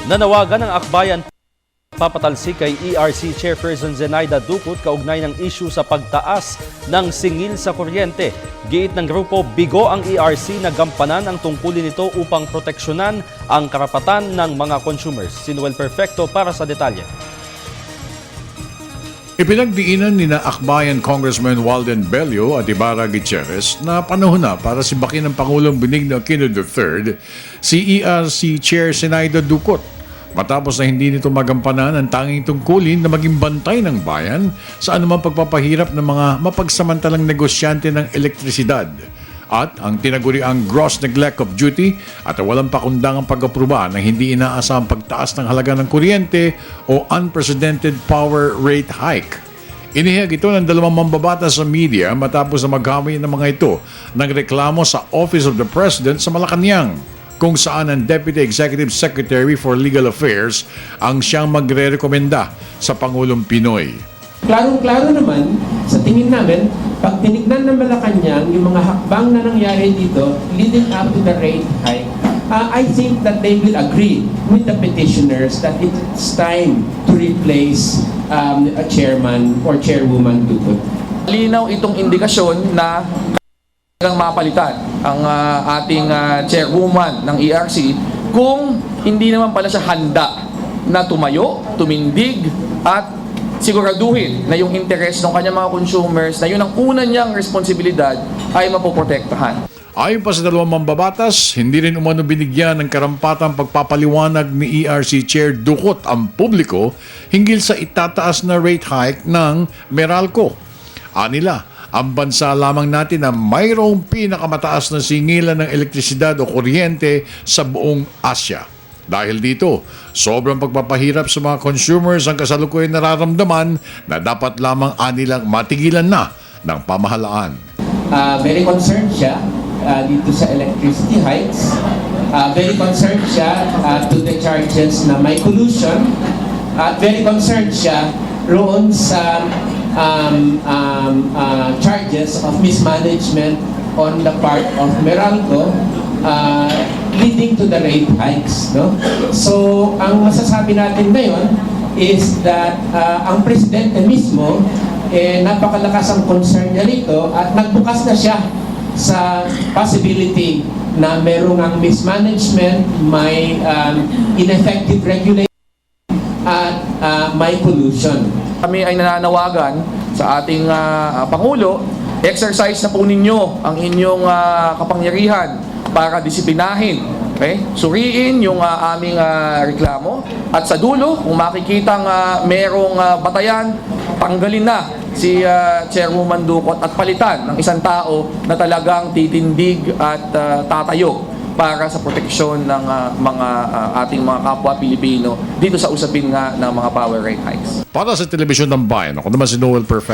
Nanawagan ng akbayan papatalsik kay ERC Chairperson Zenaida Ducut kaugnay ng issue sa pagtaas ng singil sa kuryente. Giit ng grupo, bigo ang ERC na gampanan ang tungkulin nito upang proteksyonan ang karapatan ng mga consumers. Si Noel Perfecto para sa detalye. Ipinagdiinan ni na Akbayan Congressman Walden Bello at Ibarra Gutierrez na panahon na para sibakin ng Pangulong Benigno Aquino III si ERC Chair Zenaida Ducut matapos na hindi nito magampanan ang tanging tungkulin na maging bantay ng bayan sa anumang pagpapahirap ng mga mapagsamantalang negosyante ng elektrisidad at ang tinaguriang gross neglect of duty at walang pakundangang pag-aproba ng hindi inaasahang pagtaas ng halaga ng kuryente o unprecedented power rate hike. Inihag ito ng dalawang mambabatas sa media matapos na maghamay ng mga ito ng reklamo sa Office of the President sa Malacanang, kung saan ang Deputy Executive Secretary for Legal Affairs ang siyang magre-rekomenda sa Pangulong Pinoy. Klarong-klaro naman, sa tingin namin, pag tinignan ng Malacanang yung mga hakbang na nangyari dito leading up to the rate hike, I think that they will agree with the petitioners that it's time to replace a chairman or chairwoman Ducut. Linaw itong indikasyon na kailangang mapalitan ang ating chairwoman ng ERC kung hindi naman pala siya handa na tumayo, tumindig at siguraduhin na yung interes ng kanyang mga consumers na yun ang una niyang responsibilidad ay mapoprotektahan. Ayon pa sa dalawang mambabatas, hindi rin umano binigyan ng karampatang pagpapaliwanag ni ERC Chair Ducut ang publiko hinggil sa itataas na rate hike ng Meralco. Anila, ang bansa lamang natin na mayroong pinakamataas na singilan ng elektrisidad o kuryente sa buong Asya. Dahil dito, sobrang pagpapahirap sa mga consumers ang kasalukuyang nararamdaman na dapat lamang anilang matigilan na ng pamahalaan. Very concerned siya dito sa electricity hikes. Very concerned siya to the charges na may pollution. Very concerned siya roon sa charges of mismanagement on the part of Meralco leading to the rate hikes. No? So, ang masasabi natin ngayon is that ang presidente mismo, napakalakas ang concern niya rito at nagbukas na siya sa possibility na merong ang mismanagement, may ineffective regulation at may pollution. Kami ay nananawagan sa ating Pangulo, exercise na po ninyo ang inyong kapangyarihan para disiplinahin, okay? Suriin yung aming reklamo at sa dulo, kung makikitang merong batayan, tanggalin na si Chairwoman Ducut at palitan ng isang tao na talagang titindig at tatayo para sa proteksyon ng mga ating mga kapwa Pilipino dito sa usapin nga ng mga power rate hikes. Para sa Telebisyon ng Bayan, ako naman si Noel Perfecto.